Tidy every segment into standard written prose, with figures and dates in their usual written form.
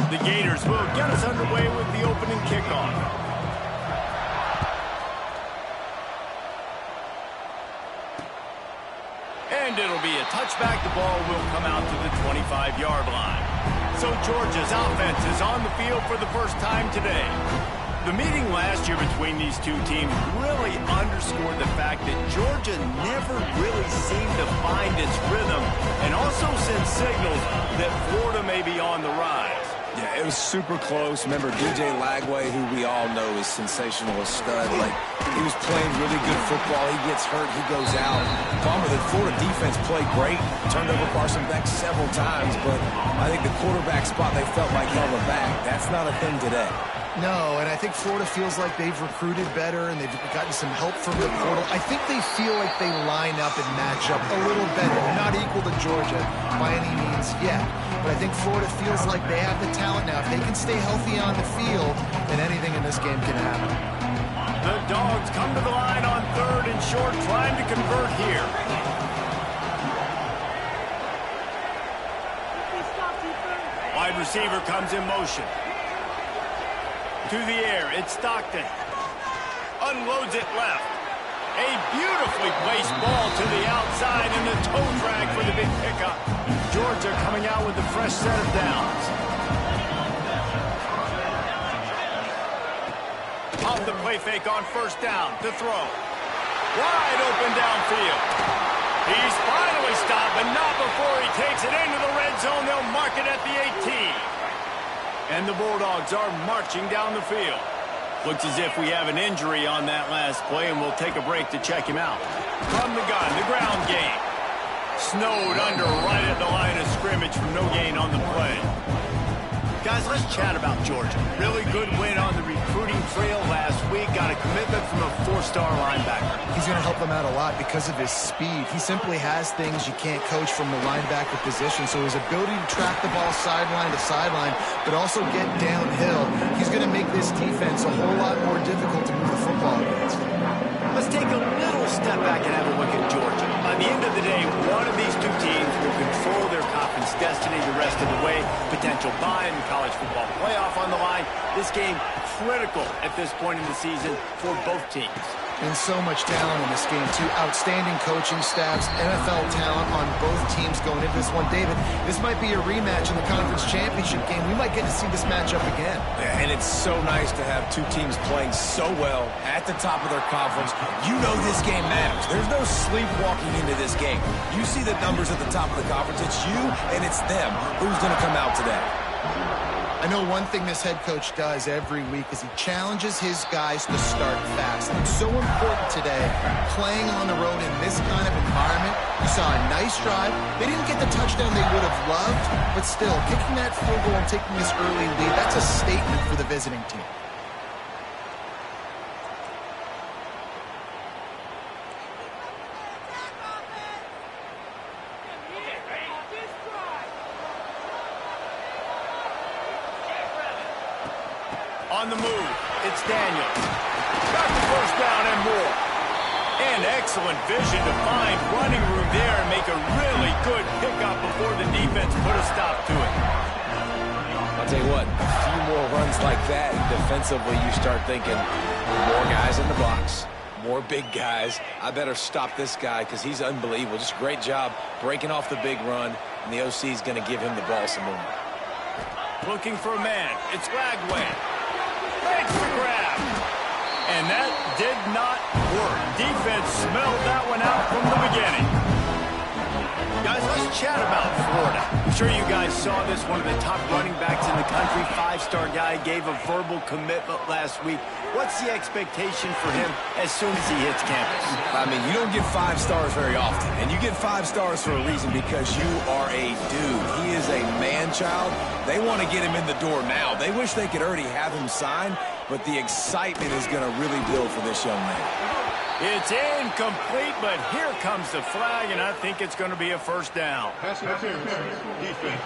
The Gators will get us underway with the opening kickoff. And it'll be a touchback. The ball will come out to the 25-yard line. So Georgia's offense is on the field for the first time today. The meeting last year between these two teams really underscored the fact that Georgia never really seemed to find its rhythm and also sent signals that Florida may be on the rise. Yeah, it was super close. Remember, DJ Lagway, who we all know is sensational, a stud. Like, he was playing really good football. He gets hurt, he goes out. Bummer, the Florida defense played great, turned over Carson Beck several times, but I think the quarterback spot they felt like held them back. That's not a thing today. No, and I think Florida feels like they've recruited better and they've gotten some help from the portal. I think they feel like they line up and match up a little better. They're not equal to Georgia by any means yet, but I think Florida feels like they have the talent now. If they can stay healthy on the field, then anything in this game can happen. The Dogs come to the line on 3rd and short, trying to convert here. Wide receiver comes in motion. To the air, it's Stockton. Unloads it left. A beautifully placed ball to the outside and a toe drag for the big pickup. Georgia coming out with a fresh set of downs. Off the play fake on 1st down to throw. Wide open downfield. He's finally stopped, but not before he takes it into the red zone. They'll mark it at the 18. And the Bulldogs are marching down the field. Looks as if we have an injury on that last play, and we'll take a break to check him out. From the gun, the ground game. Snowed under right at the line of scrimmage from no gain on the play. Guys, let's chat about Georgia. Really good win on the recruiting trail last week. Got a commitment from a 4-star linebacker. He's going to help them out a lot because of his speed. He simply has things you can't coach from the linebacker position. So his ability to track the ball sideline to sideline, but also get downhill, he's going to make this defense a whole lot more difficult to move the football against. Let's take a little step back and have a look at Georgia. By the end of the day, one of these two teams will control their conference destiny the rest of the way. Potential bye in the college football playoff on the line. This game critical at this point in the season for both teams. And so much talent in this game, too. Outstanding coaching staffs, NFL talent on both teams going into this one. David, this might be a rematch in the conference championship game. We might get to see this matchup again. Yeah, and it's so nice to have two teams playing so well at the top of their conference. You know this game matters. There's no sleepwalking into this game. You see the numbers at the top of the conference. It's you and it's them. Who's going to come out today? I know one thing this head coach does every week is he challenges his guys to start fast. And it's so important today, playing on the road in this kind of environment. You saw a nice drive. They didn't get the touchdown they would have loved, but still, kicking that field goal and taking this early lead, that's a statement for the visiting team. On the move, it's Daniels. Got the 1st down and more. And excellent vision to find running room there and make a really good pickup before the defense put a stop to it. I'll tell you what, a few more runs like that, and defensively you start thinking, more guys in the box, more big guys. I better stop this guy because he's unbelievable. Just a great job breaking off the big run, and the OC is going to give him the ball some more. Looking for a man. It's Lagway. Thanks for grab. And that did not work. Defense smelled that one out from the beginning. Guys, let's chat about Florida. I'm sure you guys saw this. One of the top running backs in the country, 5-star guy, gave a verbal commitment last week. What's the expectation for him as soon as he hits campus? I mean, you don't get 5 stars very often, and you get 5 stars for a reason because you are a dude. He is a man-child. They want to get him in the door now. They wish they could already have him signed, but the excitement is going to really build for this young man. It's incomplete, but here comes the flag, and I think it's going to be a 1st down. Pass interference, defense.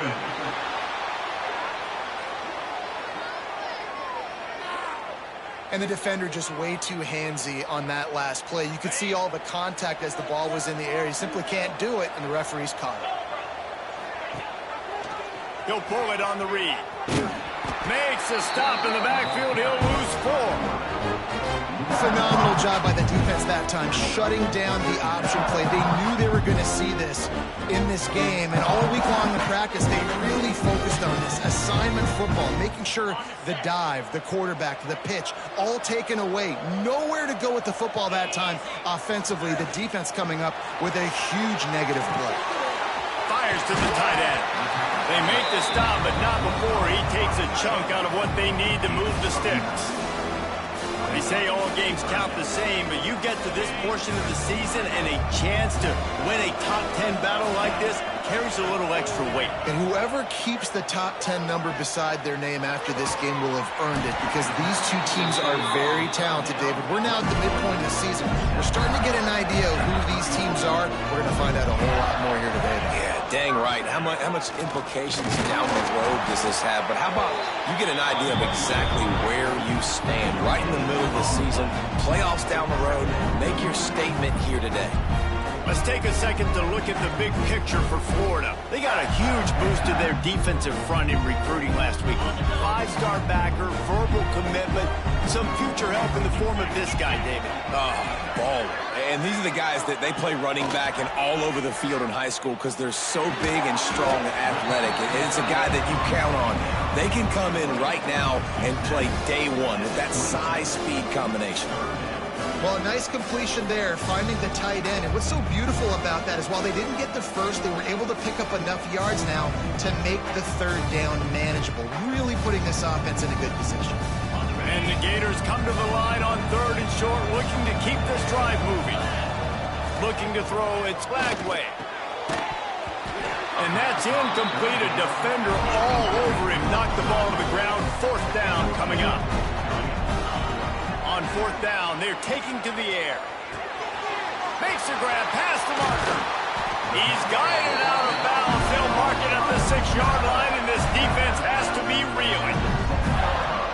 And the defender just way too handsy on that last play. You could see all the contact as the ball was in the air. He simply can't do it, and the referee's caught it. He'll pull it on the read. Makes a stop in the backfield. He'll lose 4. Phenomenal job by the defense that time, shutting down the option play. They knew they were going to see this in this game, and all week long in practice, they really focused on this assignment football, making sure the dive, the quarterback, the pitch, all taken away. Nowhere to go with the football that time offensively. The defense coming up with a huge negative play. Fires to the tight end. They make the stop, but not before he takes a chunk out of what they need to move the sticks. They say all games count the same, but you get to this portion of the season and a chance to win a top 10 battle like this carries a little extra weight. And whoever keeps the top 10 number beside their name after this game will have earned it, because these two teams are very talented, David. We're now at the midpoint of the season. We're starting to get an idea of who these teams are. We're going to find out a whole lot more here today. Yeah, dang right. How much implications down the road does this have? But how about you get an idea of exactly where you stand right in the middle of the season, playoffs down the road, make your statement here today. Let's take a second to look at the big picture for Florida. They got a huge boost to their defensive front in recruiting last week. 5-star backer, verbal commitment, some future help in the form of this guy, David. Baller. And these are the guys that they play running back and all over the field in high school because they're so big and strong and athletic. And it's a guy that you count on. They can come in right now and play day one with that size-speed combination. Well, a nice completion there, finding the tight end. And what's so beautiful about that is while they didn't get the first, they were able to pick up enough yards now to make the third down manageable, really putting this offense in a good position. And the Gators come to the line on 3rd and short, looking to keep this drive moving. Looking to throw, it's Lagway. And that's incomplete. A defender all over him. Knocked the ball to the ground. 4th down coming up. On 4th down, they're taking to the air. Makes a grab past the marker. He's guided out of bounds. They'll mark it at the 6-yard line, and this defense has to be reeling.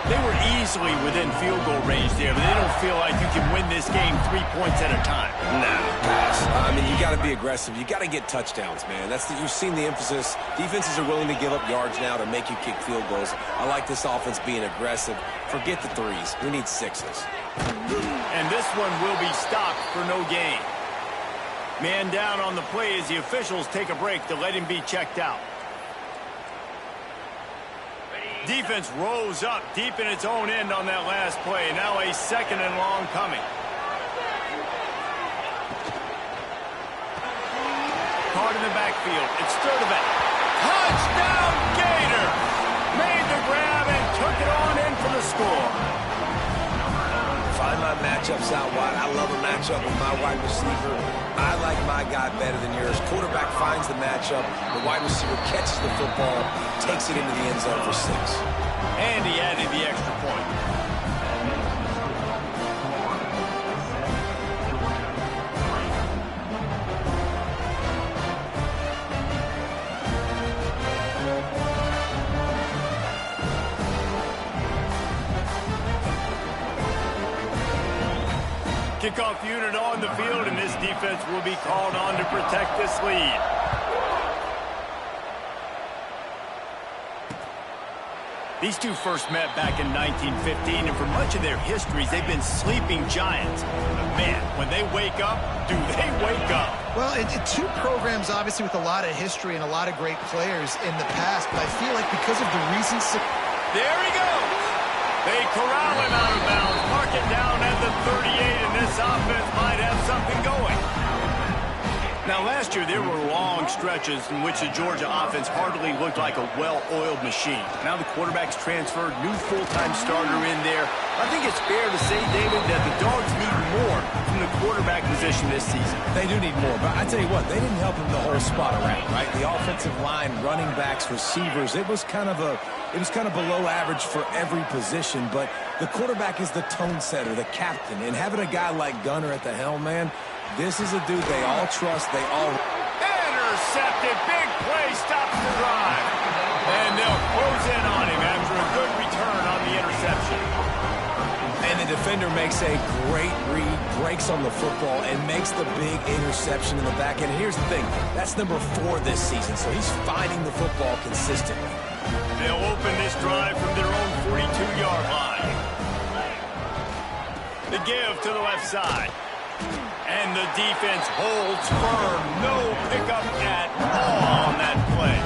They were easily within field goal range there, but they don't feel like you can win this game 3 points at a time. No, pass. I mean, you got to be aggressive. You got to get touchdowns, man. You've seen the emphasis. Defenses are willing to give up yards now to make you kick field goals. I like this offense being aggressive. Forget the 3s. We need 6s. And this one will be stopped for no gain. Man down on the play as the officials take a break to let him be checked out. Defense rose up deep in its own end on that last play. Now a 2nd and long coming. Caught in the backfield. It's Sturdivant. Touchdown, Gator! Made the grab and took it on in for the score. Find my matchups out wide. I love a matchup with my wide receiver. I like my guy better than yours. Quarterback finds the matchup. The wide receiver catches the football, takes it into the end zone for 6. And he added the extra point. Kickoff unit on the field, and this defense will be called on to protect this lead. These two first met back in 1915, and for much of their histories, they've been sleeping giants. But man, when they wake up, do they wake up? Well, two programs, obviously, with a lot of history and a lot of great players in the past, but I feel like because of the recent... There he goes! They corral him out of bounds, mark it down at the 38, and this offense might have something going. Now, last year, there were long stretches in which the Georgia offense hardly looked like a well-oiled machine. Now the quarterback's transferred, new full-time starter in there. I think it's fair to say, David, that the Dogs need more from the quarterback position this season. They do need more, but I tell you what, they didn't help him the whole spot around, right? The offensive line, running backs, receivers, it was kind of below average for every position, but the quarterback is the tone setter, the captain, and having a guy like Gunner at the helm, man, this is a dude they all trust, they all... Intercepted, big play, stops the drive. And they'll close in on him after a good return on the interception. And the defender makes a great read, breaks on the football, and makes the big interception in the back end. Here's the thing, that's number 4 this season, so he's finding the football consistently. They'll open this drive from their own 42-yard line. The give to the left side. And the defense holds firm. No pickup at all on that play.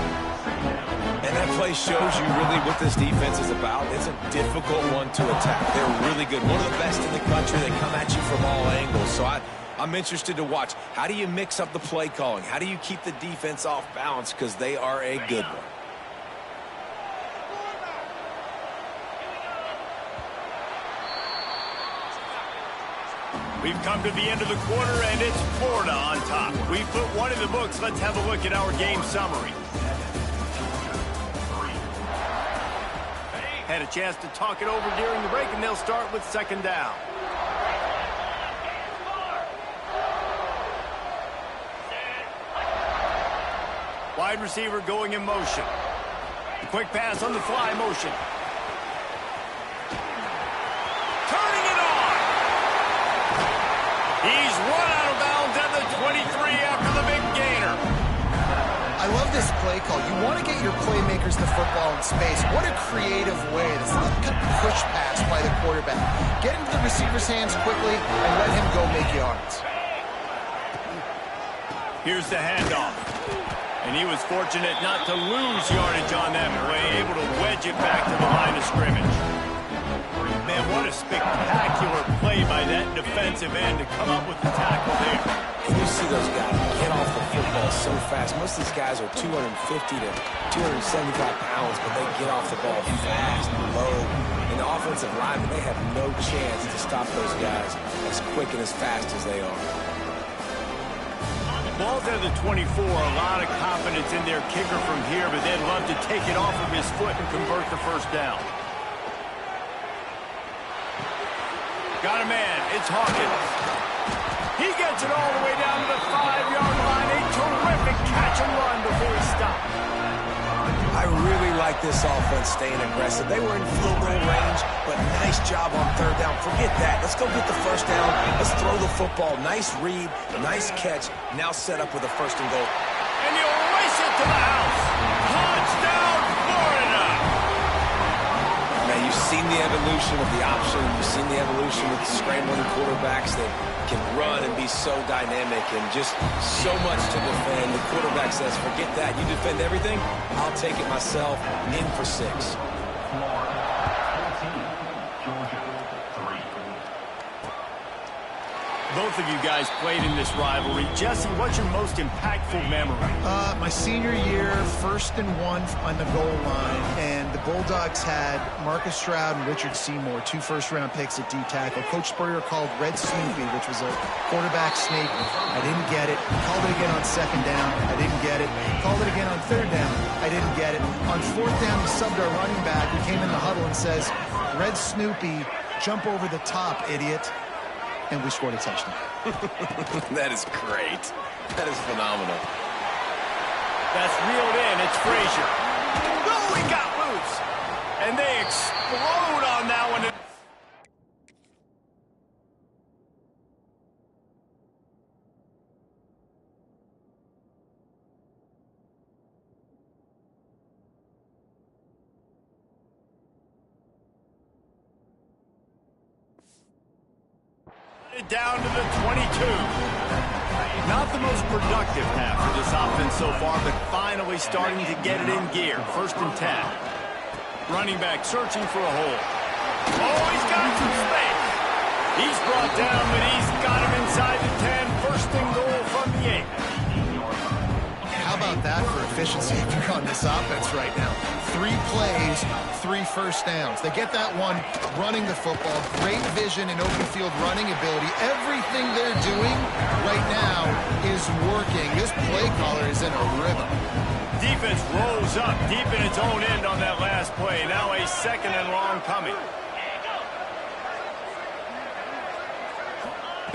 And that play shows you really what this defense is about. It's a difficult one to attack. They're really good. One of the best in the country. They come at you from all angles. So I'm interested to watch. How do you mix up the play calling? How do you keep the defense off balance? Because they are a good one. We've come to the end of the quarter, and it's Florida on top. We've put one in the books. Let's have a look at our game summary. Had a chance to talk it over during the break, and they'll start with second down. Wide receiver going in motion. The quick pass on the fly motion. Turning it on. He's run out of bounds at the 23 after the big gainer. I love this play call. You want to get your playmakers the football in space. What a creative way. This kind of push pass by the quarterback. Get into the receiver's hands quickly and let him go make yards. Here's the handoff. And he was fortunate not to lose yardage on that play, able to wedge it back to the line of scrimmage. Man, what a spectacular play by that defensive end to come up with the tackle there. And you see those guys get off the football so fast. Most of these guys are 250 to 275 pounds, but they get off the ball fast, low. And the offensive linemen, they have no chance to stop those guys as quick and as fast as they are. Ball's at the 24, a lot of confidence in their kicker from here, but they'd love to take it off of his foot and convert the first down. Got a man, it's Hawkins. He gets it all the way down to the 5-yard line. A terrific catch and run before he stopped. I really like this offense staying aggressive. They were in field goal range, but nice job on third down. Forget that. Let's go get the first down. Let's throw the football. Nice read, nice catch. Now set up with a first and goal. And he'll race it to the house. Touchdown, Florida! Man, you've seen the evolution of the option. You've seen the evolution with scrambling quarterbacks that can run and be so dynamic and just so much to defend. The quarterback says, forget that. You defend everything, I'll take it myself. In for 6. Both of you guys played in this rivalry. Jesse, what's your most impactful memory? My senior year, 1st and 1 on the goal line, and the Bulldogs had Marcus Stroud and Richard Seymour, 2 first-round picks at D-tackle. Coach Spurrier called Red Snoopy, which was a quarterback sneak. I didn't get it. Called it again on 2nd down. I didn't get it. Called it again on 3rd down. I didn't get it. On 4th down, he subbed our running back, who came in the huddle and says, Red Snoopy, jump over the top, idiot. And we scored a touchdown. That is great. That is phenomenal. That's reeled in. It's Frazier. Oh, he got loose. And they explode on that one. Down to the 22. Not the most productive half for this offense so far, but finally starting to get it in gear. 1st and 10. Running back searching for a hole. Oh, he's got some space. He's brought down, but he's got him inside the 10. 1st and goal from the 8. How about that for efficiency if you're on this offense right now? 3 plays, 3 first downs. They get that one running the football. Great vision and open field running ability. Everything they're doing right now is working. This play caller is in a rhythm. Defense rolls up deep in its own end on that last play. Now a 2nd and long coming.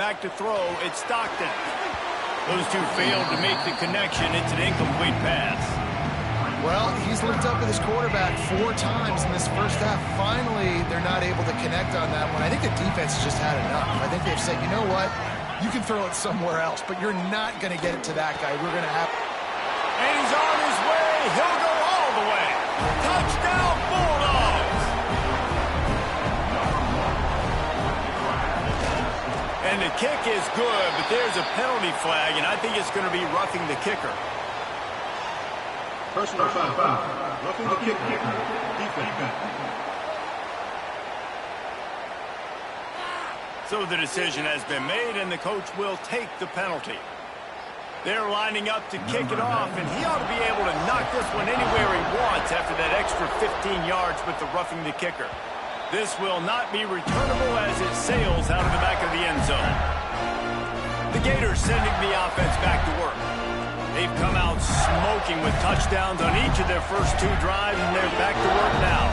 Back to throw. It's Stockton. Those two failed to make the connection. It's an incomplete pass. Well, he's linked up with his quarterback 4 times in this first half. Finally, they're not able to connect on that one. I think the defense has just had enough. I think they've said, you know what? You can throw it somewhere else, but you're not going to get it to that guy. We're going to have... And he's on his way. He'll go all the way. Touchdown, Bulldogs! And the kick is good, but there's a penalty flag, and I think it's going to be roughing the kicker. Personal foul. Roughing the kicker. Defense. So the decision has been made, and the coach will take the penalty. They're lining up to kick it off, and he ought to be able to knock this one anywhere he wants after that extra 15 yards with the roughing the kicker. This will not be returnable as it sails out of the back of the end zone. The Gators sending the offense back to work. They've come out smoking with touchdowns on each of their first 2 drives, and they're back to work now.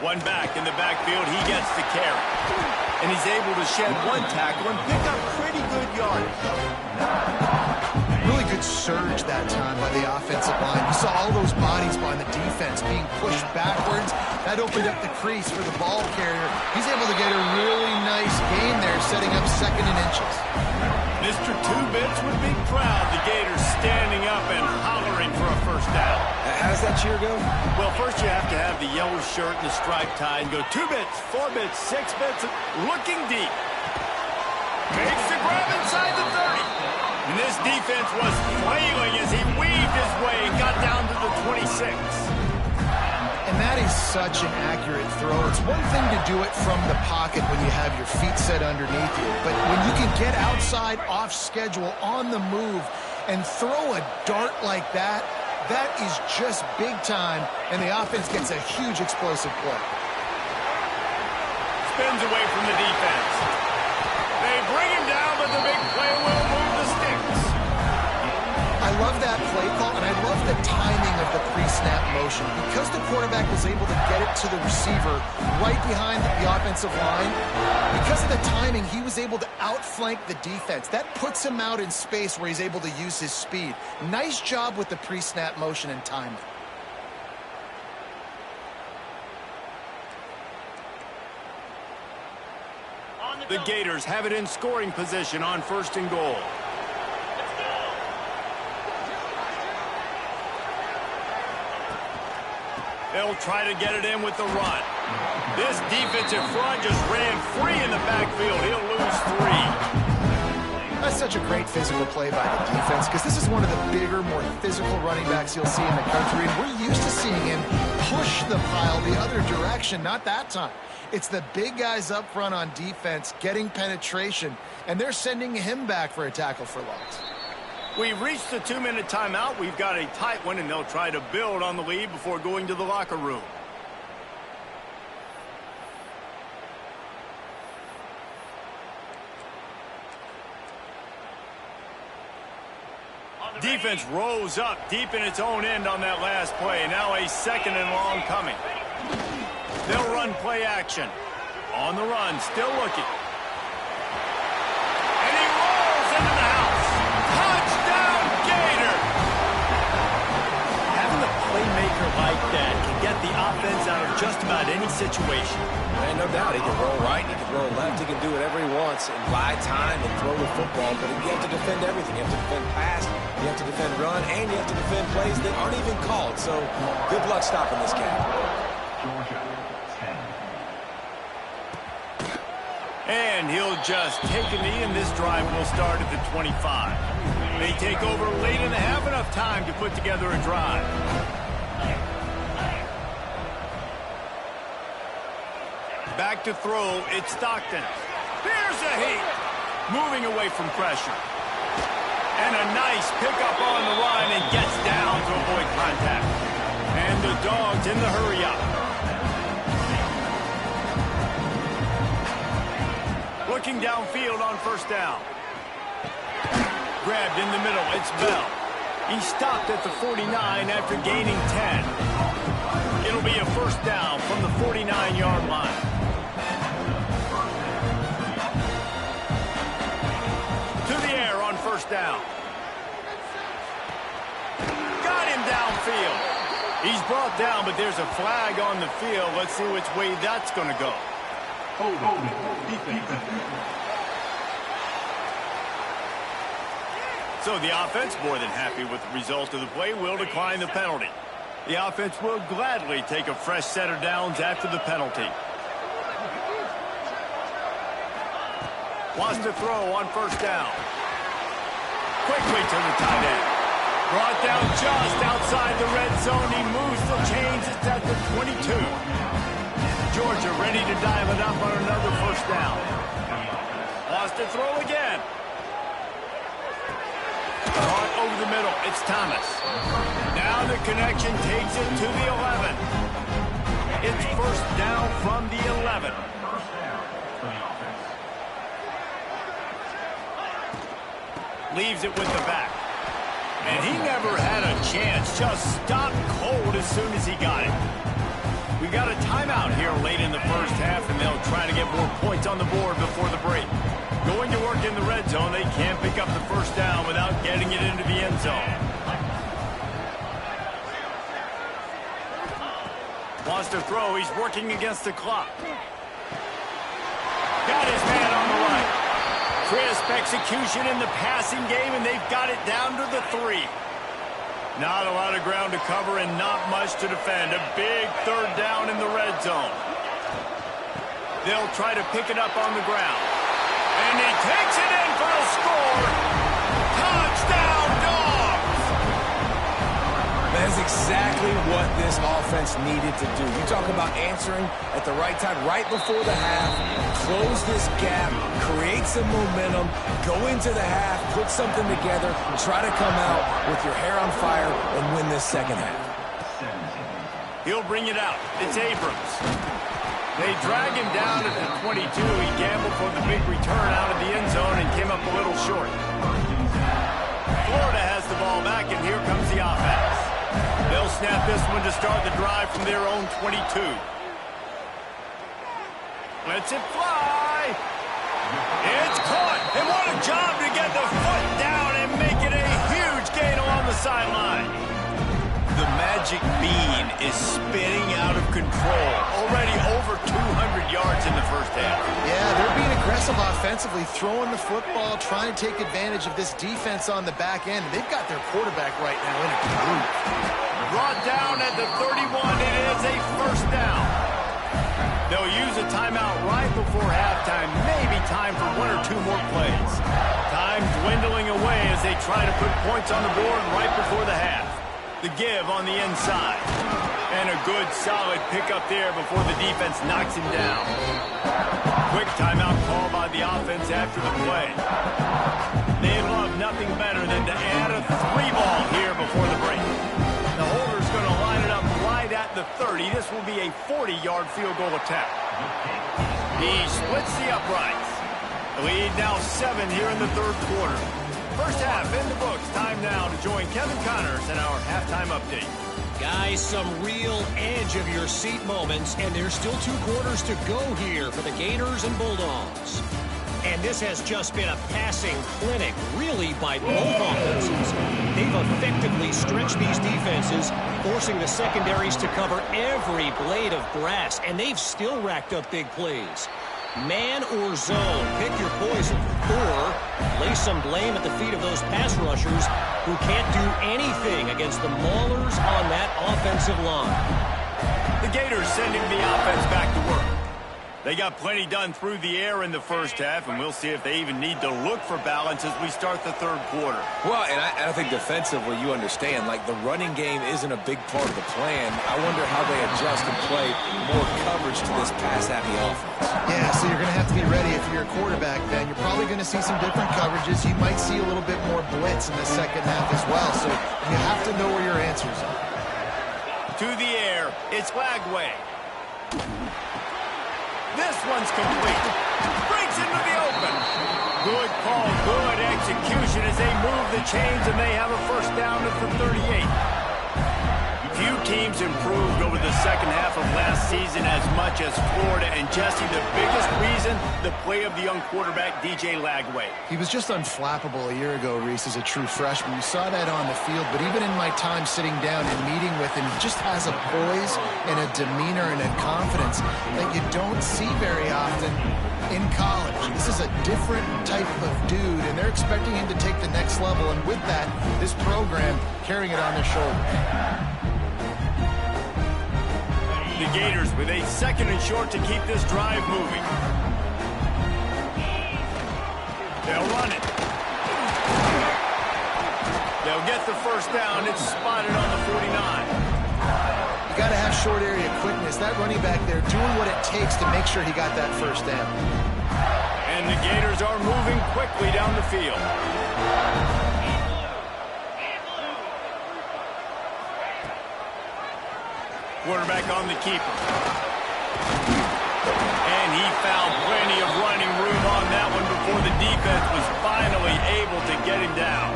One back in the backfield, he gets the carry. And he's able to shed 1 tackle and pick up pretty good yardage. Really good surge that time by the offensive line. You saw all those bodies behind the defense being pushed backwards. That opened up the crease for the ball carrier. He's able to get a really nice gain there, setting up 2nd and inches. Mr. Two-Bits would be proud. The Gators standing up and hollering for a first down. How does that cheer go? Well, first you have to have the yellow shirt and the striped tie and go 2 bits, 4 bits, 6 bits, looking deep. Makes the grab inside the 30. And this defense was flailing as he weaved his way and got down to the 26. And that is such an accurate throw. It's one thing to do it from the pocket when you have your feet set underneath you, but when you can get outside, off schedule, on the move, and throw a dart like that, that is just big time, and the offense gets a huge explosive play. Spins away from the defense. They bring him down, but the big play will move the sticks. I love that play call, and I love the timing of the pre-snap motion. Because the quarterback was able to get it to the receiver right behind the offensive line, because of the timing, he was able to outflank the defense. That puts him out in space where he's able to use his speed. Nice job with the pre-snap motion and timing. The Gators have it in scoring position on 1st and goal. They'll try to get it in with the run. This defensive front just ran free in the backfield. He'll lose 3. That's such a great physical play by the defense because this is one of the bigger, more physical running backs you'll see in the country. And we're used to seeing him push the pile the other direction, not that time. It's the big guys up front on defense getting penetration, and they're sending him back for a tackle for loss. We've reached the 2-minute timeout. We've got a tight one, and they'll try to build on the lead before going to the locker room. Defense rose up deep in its own end on that last play. Now a 2nd and long coming. They'll run play action. On the run, still looking. And he rolls into the house. Touchdown, Gator! Having a playmaker like that can get the offense out of just about any situation. And no doubt, he can roll right, he can roll left, he can do whatever he wants and buy time and throw the football, but you have to defend everything. You have to defend pass, you have to defend run, and you have to defend plays that aren't even called. So good luck stopping this cat. And he'll just take a knee, and this drive will start at the 25. They take over late and have enough time to put together a drive. Back to throw, it's Stockton. There's a heat. Moving away from pressure. And a nice pickup on the run and gets down to avoid contact. And the Dogs in the hurry up. Looking downfield on 1st down. Grabbed in the middle, it's Bell. He stopped at the 49 after gaining 10. It'll be a 1st down from the 49-yard line. To the air on 1st down. Got him downfield. He's brought down, but there's a flag on the field. Let's see which way that's going to go. So the offense, more than happy with the result of the play, will decline the penalty. The offense will gladly take a fresh set of downs after the penalty. Wants to throw on first down. Quickly to the tight end. Brought down just outside the red zone. He moves the chains. It's at the 22. Georgia ready to dial it up on another first down. Wants to throw again. Caught over the middle. It's Thomas. Now the connection takes it to the 11. It's first down from the 11. Leaves it with the back. And he never had a chance. Just stopped cold as soon as he got it. We've got a timeout here late in the first half, and they'll try to get more points on the board before the break. Going to work in the red zone, they can't pick up the first down without getting it into the end zone. Wants to throw. He's working against the clock. Got his man on the right. Crisp execution in the passing game, and they've got it down to the 3. Not a lot of ground to cover and not much to defend. A big third down in the red zone. They'll try to pick it up on the ground. And he takes it in for the score. Touchdown, Dogs! That's exactly what this offense needed to do. You talk about answering at the right time, right before the half, close this gap, create some momentum, go into the half, put something together, and try to come out with your hair on fire and win this second half. He'll bring it out. It's Abrams. They drag him down at the 22. He gambled for the big return out of the end zone and came up a little short. Florida has the ball back, and here comes the offense. They'll snap this one to start the drive from their own 22. Lets it fly. It's caught. And what a job to get the foot down and make it a huge gain along the sideline. The magic bean is spinning out of control. Already over 200 yards in the first half. Yeah, they're being aggressive offensively, throwing the football, trying to take advantage of this defense on the back end. They've got their quarterback right now in a groove. Brought down at the 31. It is a first down. They'll use a timeout right before halftime. Maybe time for 1 or 2 more plays. Time dwindling away as they try to put points on the board right before the half. The give on the inside. And a good, solid pickup there before the defense knocks him down. Quick timeout call by the offense after the play. They love nothing better than to add a 3-ball here before the break. The holder's going to line it up right at the 30. This will be a 40-yard field goal attempt. He splits the uprights. The lead now 7 here in the third quarter. First half in the books. Time now to join Kevin Connors in our halftime update. Guys, some real edge of your seat moments, and there's still 2 quarters to go here for the Gators and Bulldogs. And this has just been a passing clinic, really, by both offenses. They've effectively stretched these defenses, forcing the secondaries to cover every blade of grass, and they've still racked up big plays. Man or zone, pick your poison. Or lay some blame at the feet of those pass rushers who can't do anything against the maulers on that offensive line. The Gators sending the offense back to work. They got plenty done through the air in the first half, and we'll see if they even need to look for balance as we start the third quarter. Well, and I think defensively, you understand, like the running game isn't a big part of the plan. I wonder how they adjust and play more coverage to this pass-happy offense. Yeah, so you're going to have to be ready if you're a quarterback then. You're probably going to see some different coverages. You might see a little bit more blitz in the second half as well, so you have to know where your answers are. To the air, it's Lagway. This one's complete. Breaks into the open. Good call, good execution as they move the chains, and they have a first down at the 38. Few teams improved over the second half of last season as much as Florida. And Jesse, the biggest reason, the play of the young quarterback, DJ Lagway. He was just unflappable a year ago, Reese, as a true freshman. You saw that on the field, but even in my time sitting down and meeting with him, he just has a poise and a demeanor and a confidence that you don't see very often in college. This is a different type of dude, and they're expecting him to take the next level, and with that, this program carrying it on their shoulders. The Gators with a 2nd and short to keep this drive moving. They'll run it. They'll get the first down. It's spotted on the 49. You got to have short area quickness. That running back there doing what it takes to make sure he got that first down. And the Gators are moving quickly down the field. Quarterback on the keeper. And he found plenty of running room on that one before the defense was finally able to get him down.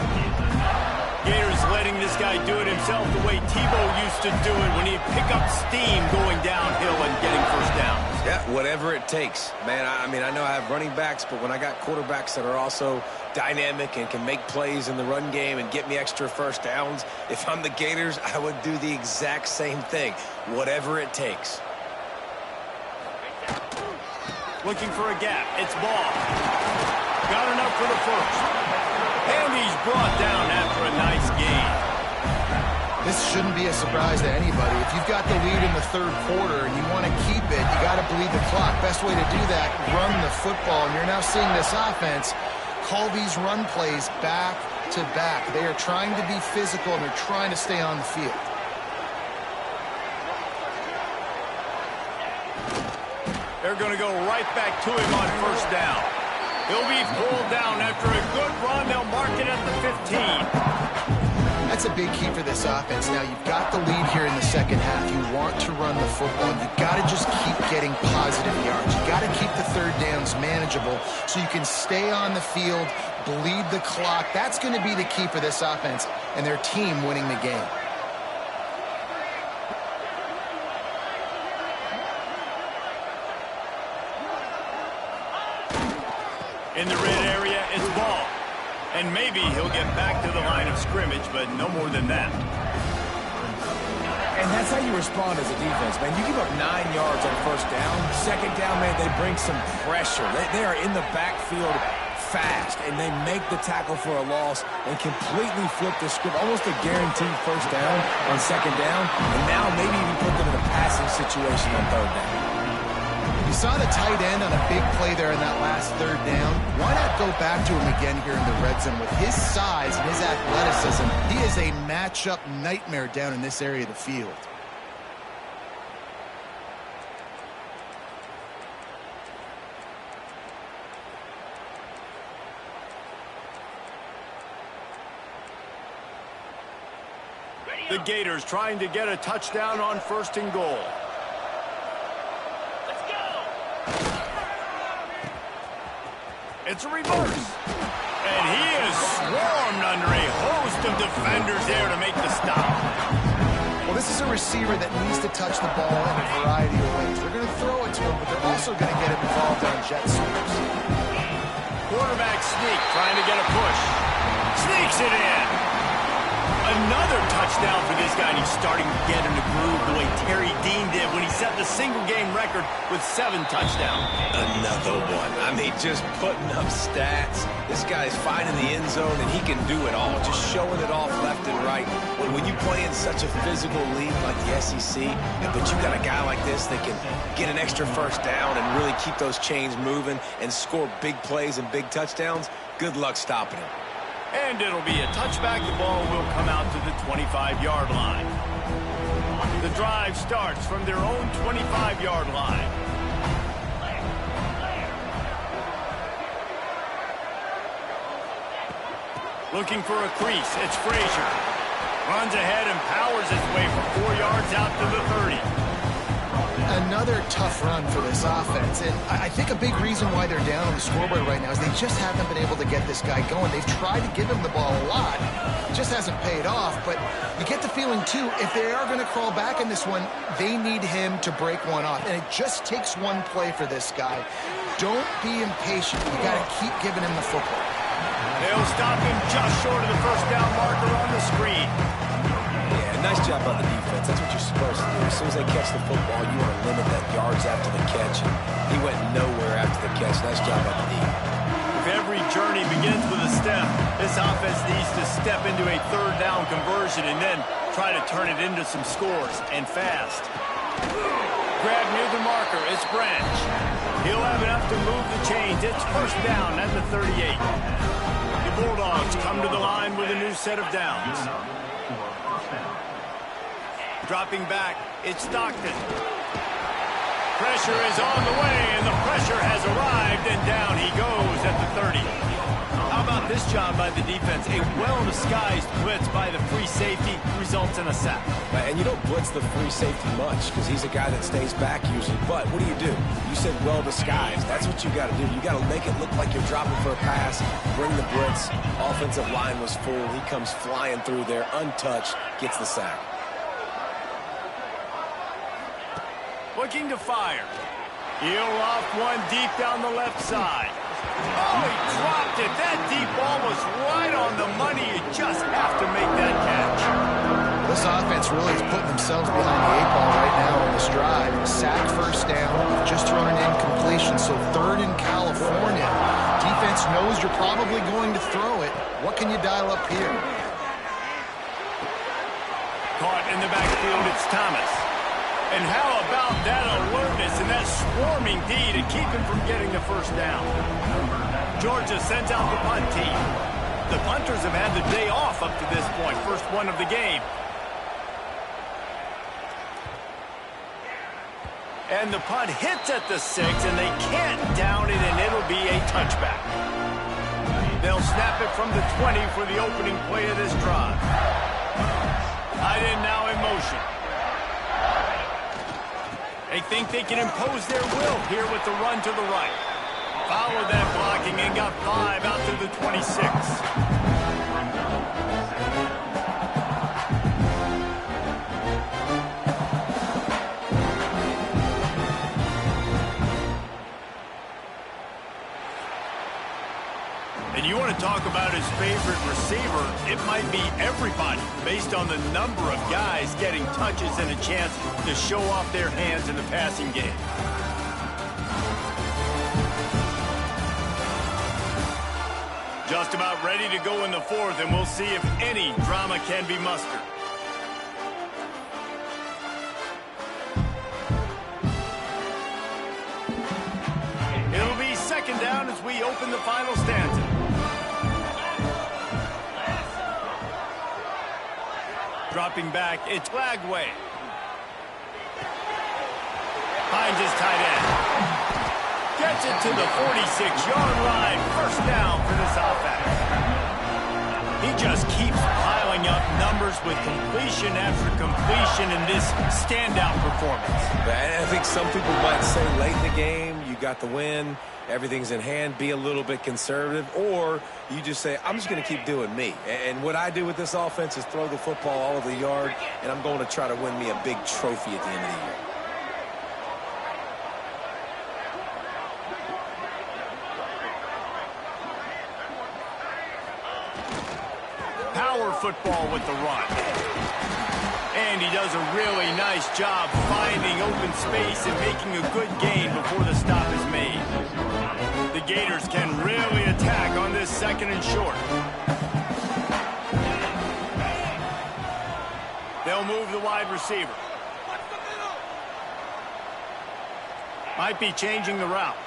Gators letting this guy do it himself the way Tebow used to do it when he'd pick up steam going downhill and getting first downs. Yeah, whatever it takes. Man, I mean, I know I have running backs, but when I got quarterbacks that are also dynamic and can make plays in the run game and get me extra first downs, if I'm the Gators, I would do the exact same thing. Whatever it takes. Looking for a gap. It's Ball. Got enough for the first. And he's brought down after a nice gain. This shouldn't be a surprise to anybody. If you've got the lead in the 3rd quarter and you want to keep it, you got to bleed the clock. Best way to do that, run the football. And you're now seeing this offense call these run plays back to back. They are trying to be physical and they're trying to stay on the field. They're going to go right back to him on first down. He'll be pulled down after a good run. They'll mark it at the 15. That's a big key for this offense. Now, you've got the lead here in the 2nd half. You want to run the football. You've got to just keep getting positive yards. You've got to keep the 3rd downs manageable so you can stay on the field, bleed the clock. That's going to be the key for this offense and their team winning the game. In the red area, it's Ball. And maybe he'll get back to the line of scrimmage, but no more than that. And that's how you respond as a defense, man. You give up 9 yards on first down. 2nd down, man, they bring some pressure. They are in the backfield fast, and they make the tackle for a loss and completely flip the script. Almost a guaranteed first down on 2nd down. And now maybe even put them in a passing situation on 3rd down. You saw the tight end on a big play there in that last 3rd down. Why not go back to him again here in the red zone? With his size and his athleticism, he is a matchup nightmare down in this area of the field. The Gators trying to get a touchdown on 1st and goal. It's a reverse. And he is swarmed under a host of defenders there to make the stop. Well, this is a receiver that needs to touch the ball in a variety of ways. They're going to throw it to him, but they're also going to get him involved on jet sweeps. Quarterback sneak, trying to get a push. Sneaks it in. Another touchdown for this guy, and he's starting to get in the groove the way Terry Dean did when he set the single-game record with 7 touchdowns. Another one. I mean, just putting up stats. This guy's finding the end zone, and he can do it all, just showing it off left and right. When you play in such a physical league like the SEC, but you got a guy like this that can get an extra first down and really keep those chains moving and score big plays and big touchdowns, good luck stopping him. And it'll be a touchback. The ball will come out to the 25-yard line. The drive starts from their own 25-yard line. Looking for a crease. It's Frazier. Runs ahead and powers his way for 4 yards out to the 30. Another tough run for this offense, and I think a big reason why they're down on the scoreboard right now is they just haven't been able to get this guy going. They've tried to give him the ball a lot. It just hasn't paid off, but you get the feeling, too, if they are going to crawl back in this one, they need him to break one off, and it just takes one play for this guy. Don't be impatient. You got to keep giving him the football. They'll stop him just short of the first down marker on the screen. Yeah, nice job by the defense. That's what you're supposed to do. As soon as they catch the football, you want to limit that yards after the catch. And he went nowhere after the catch. Nice job by the defense. If every journey begins with a step, this offense needs to step into a third down conversion and then try to turn it into some scores, and fast. Grab near the marker. It's Branch. He'll have enough to move the chains. It's first down at the 38. The Bulldogs come to the line with a new set of downs. Dropping back, it's Stockton. Pressure is on the way, and the pressure has arrived, and down he goes at the 30. How about this job by the defense? A well-disguised blitz by the free safety results in a sack. And you don't blitz the free safety much because he's a guy that stays back usually. But what do? You said well-disguised. That's what you got to do. You got to make it look like you're dropping for a pass, bring the blitz. Offensive line was full. He comes flying through there, untouched, gets the sack. Looking to fire. He'll off one deep down the left side. Oh, he dropped it. That deep ball was right on the money. You just have to make that catch. This offense really is putting themselves behind the 8 ball right now on this drive. Sack first down. You've just thrown an incompletion, so third in California. Defense knows you're probably going to throw it. What can you dial up here? Caught in the backfield, it's Thomas. And how about that alertness and that swarming D to keep him from getting the first down? Georgia sends out the punt team. The punters have had the day off up to this point, first one of the game. And the punt hits at the 6, and they can't down it, and it'll be a touchback. They'll snap it from the 20 for the opening play of this drive. Tight end now in motion. They think they can impose their will here with the run to the right. Followed that blocking and got 5 out to the 26. And you want to talk about his favorite receiver, it might be everybody based on the number of guys getting touches and a chance to show off their hands in the passing game. Just about ready to go in the fourth, and we'll see if any drama can be mustered. It'll be second down as we open the final stanza. Dropping back, it's Lagway. Finds his tight end. Gets it to the 46-yard line. First down for this offense. He just keeps piling up numbers with completion after completion in this standout performance. I think some people might say late in the game, you got the win, everything's in hand, be a little bit conservative, or you just say, I'm just going to keep doing me. And what I do with this offense is throw the football all over the yard, and I'm going to try to win me a big trophy at the end of the year. Power football with the run. And he does a really nice job finding open space and making a good gain before the stop is made. The Gators can really attack on this second and short. They'll move the wide receiver. Might be changing the route.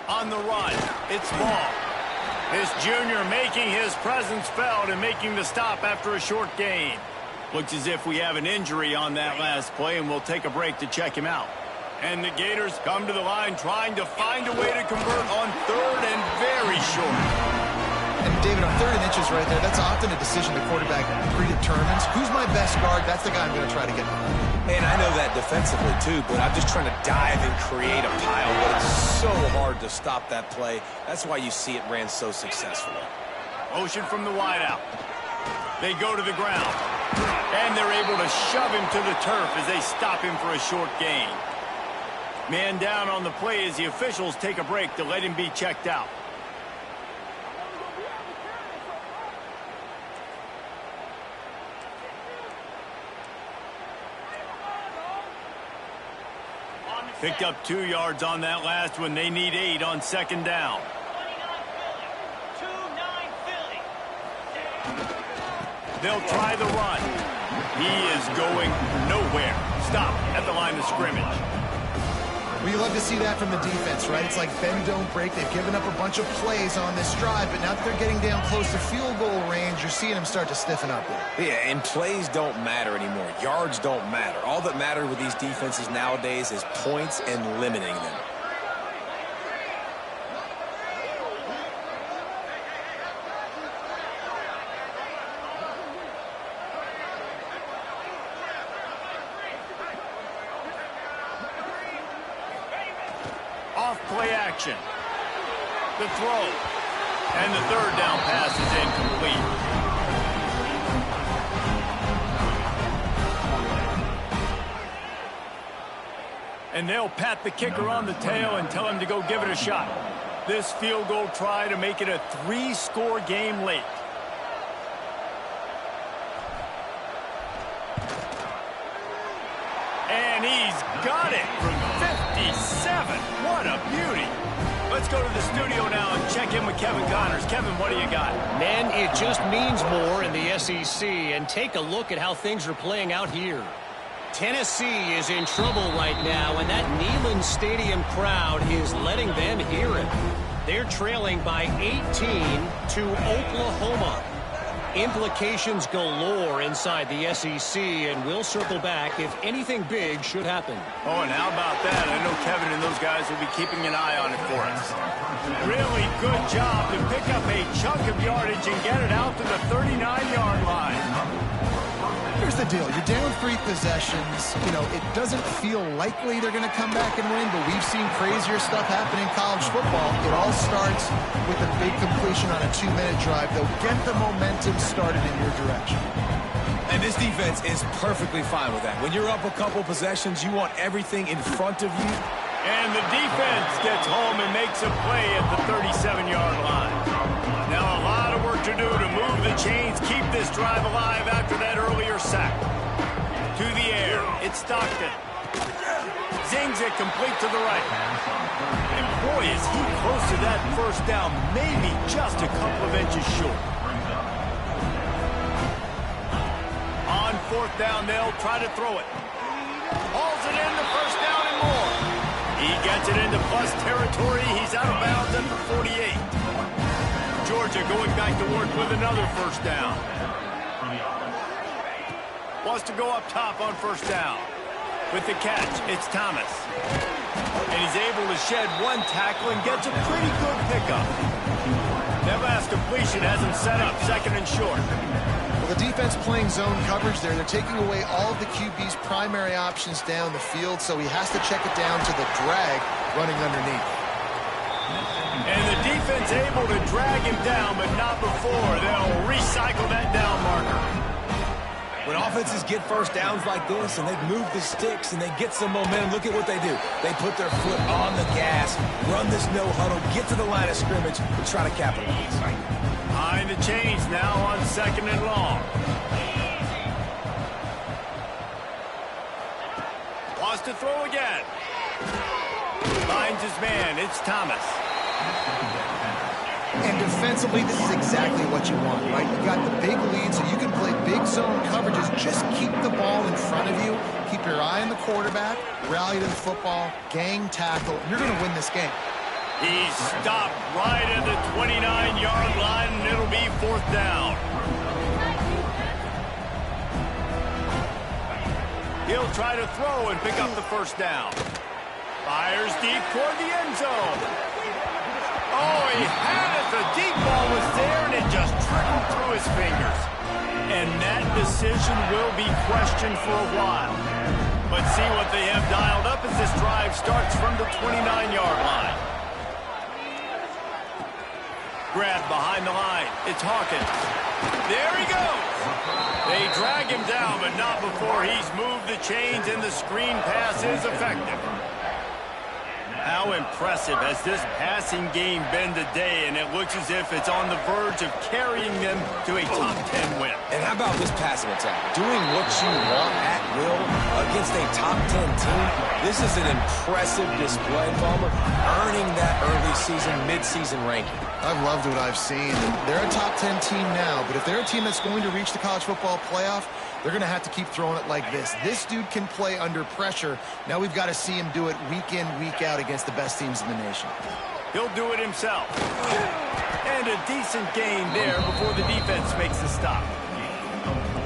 On the run, it's Ball. This junior making his presence felt and making the stop after a short gain. Looks as if we have an injury on that last play, and we'll take a break to check him out. And the Gators come to the line trying to find a way to convert on third and very short. And David, on third and inches right there, that's often a decision the quarterback predetermines. Who's my best guard? That's the guy I'm going to try to get behind. And I know that defensively, too, but I'm just trying to dive and create a pile, but it's so hard to stop that play. That's why you see it ran so successfully. Motion from the wideout. They go to the ground, and they're able to shove him to the turf as they stop him for a short gain. Man down on the play as the officials take a break to let him be checked out. Picked up 2 yards on that last one. They need 8 on second down. They'll try the run. He is going nowhere. Stop at the line of scrimmage. Well, you love to see that from the defense, right? It's like bend, don't break. They've given up a bunch of plays on this drive, but now that they're getting down close to field goal range, you're seeing them start to stiffen up there. Yeah, and plays don't matter anymore. Yards don't matter. All that matters with these defenses nowadays is points and limiting them. Play action. The throw. And the third down pass is incomplete. And they'll pat the kicker on the tail and tell him to go give it a shot. This field goal try to make it a 3-score game late. And he's got it from 57. What a beauty. Let's go to the studio now and check in with Kevin Connors. Kevin, what do you got? Men, it just means more in the SEC. And take a look at how things are playing out here. Tennessee is in trouble right now, and that Neyland Stadium crowd is letting them hear it. They're trailing by 18 to Oklahoma. Implications galore inside the SEC, and we'll circle back if anything big should happen. Oh, and how about that? I know Kevin and those guys will be keeping an eye on it for us. Really good job to pick up a chunk of yardage and get it out to the 39-yard line. Here's the deal. You're down 3 possessions. You know, it doesn't feel likely they're going to come back and win, but we've seen crazier stuff happen in college football. It all starts with a big completion on a 2-minute drive. They'll get the momentum started in your direction. And this defense is perfectly fine with that. When you're up a couple possessions, you want everything in front of you. And the defense gets home and makes a play at the 37-yard line. Now a lot of work to do to move the chains, keep this drive alive after that earlier sack. To the air, it's Stockton. Zings it complete to the right. And boy, is he close to that first down, maybe just a couple of inches short. On fourth down, they'll try to throw it. Hauls it in the first down and more. He gets it into plus territory. He's out of bounds at the 48. Georgia going back to work with another first down. Wants to go up top on first down. With the catch, it's Thomas. And he's able to shed 1 tackle and gets a pretty good pickup. That last completion has him set up second and short. Well, the defense playing zone coverage there. They're taking away all of the QB's primary options down the field, so he has to check it down to the drag running underneath. And the defense able to drag him down, but not before. They'll recycle that down marker. When offenses get first downs like this and they've moved the sticks and they get some momentum, look at what they do. They put their foot on the gas, run this no huddle, get to the line of scrimmage, and try to capitalize. Behind the chains now on second and long. Wants to throw again. Finds his man. It's Thomas. And defensively, this is exactly what you want, right? You got the big lead, so you can play big zone coverages. Just keep the ball in front of you. Keep your eye on the quarterback. Rally to the football. Gang tackle. You're going to win this game. He's stopped right at the 29-yard line, and it'll be fourth down. He'll try to throw and pick up the first down. Fires deep toward the end zone. Oh, he had it. The deep ball was there, and it just trickled through his fingers. And that decision will be questioned for a while. But see what they have dialed up as this drive starts from the 29-yard line. Grab behind the line. It's Hawkins. There he goes. They drag him down, but not before he's moved the chains, and the screen pass is effective. How impressive has this passing game been today, and it looks as if it's on the verge of carrying them to a top 10 win. And how about this passing attack? Doing what you want at will against a top 10 team. This is an impressive display, Palmer, earning that early season, mid-season ranking. I've loved what I've seen. And they're a top 10 team now, but if they're a team that's going to reach the college football playoff, they're going to have to keep throwing it like this. This dude can play under pressure. Now we've got to see him do it week in, week out against the best teams in the nation. He'll do it himself. And a decent gain there before the defense makes the stop.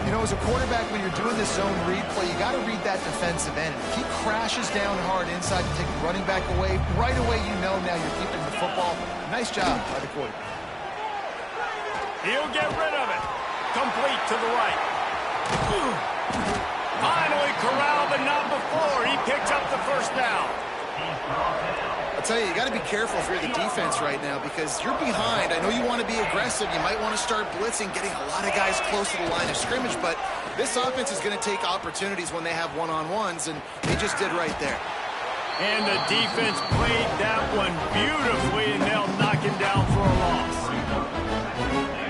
You know, as a quarterback, when you're doing this zone read play, you got to read that defensive end. If he crashes down hard inside to take the running back away, right away you know now you're keeping the football. Nice job by the quarterback. He'll get rid of it. Complete to the right. Finally corralled, but not before. He picks up the first down. I'll tell you got to be careful if you're the defense right now because you're behind. I know you want to be aggressive. You might want to start blitzing, getting a lot of guys close to the line of scrimmage, but this offense is going to take opportunities when they have one-on-ones, and they just did right there. And the defense played that one beautifully, and they'll knock him down for a loss.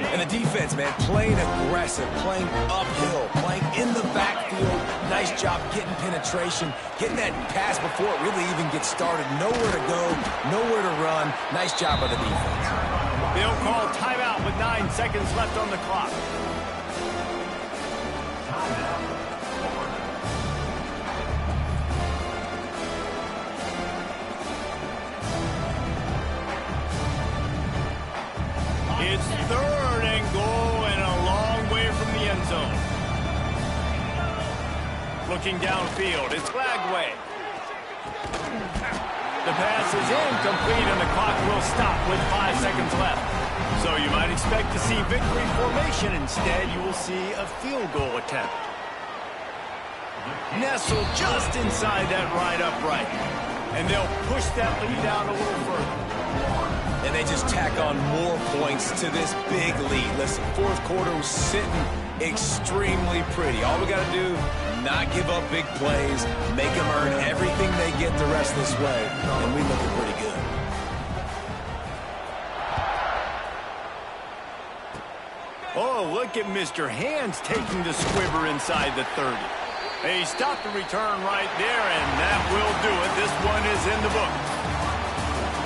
And the defense, man, playing aggressive, playing uphill, playing in the backfield. Nice job getting penetration, getting that pass before it really even gets started. Nowhere to go, nowhere to run. Nice job by the defense. They'll call timeout with 9 seconds left on the clock. It's third and goal and a long way from the end zone. Looking downfield, it's Lagway. The pass is incomplete and the clock will stop with 5 seconds left. So you might expect to see victory formation. Instead, you will see a field goal attempt. Nestled just inside that right upright. And they'll push that lead out a little further. And they just tack on more points to this big lead. Listen, fourth quarter was sitting extremely pretty. All we got to do, not give up big plays, make them earn everything they get the rest of this way, and we looking pretty good. Oh, look at Mr. Hands taking the squibber inside the 30. They stopped the return right there, and that will do it. This one is in the book.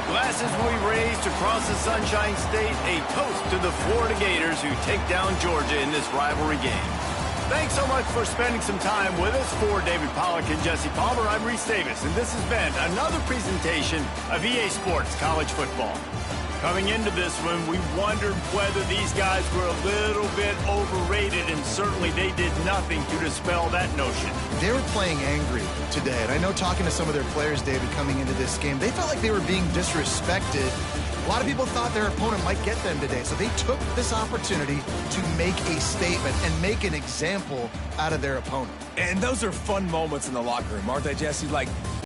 Glasses will be raised across the Sunshine State, a toast to the Florida Gators who take down Georgia in this rivalry game. Thanks so much for spending some time with us. For David Pollack and Jesse Palmer, I'm Reese Davis, and this has been another presentation of EA Sports College Football. Coming into this one, we wondered whether these guys were a little bit overrated, and certainly they did nothing to dispel that notion. They were playing angry today, and I know talking to some of their players, David, coming into this game, they felt like they were being disrespected. A lot of people thought their opponent might get them today, so they took this opportunity to make a statement and make an example out of their opponent. And those are fun moments in the locker room, aren't they, Jesse? Like,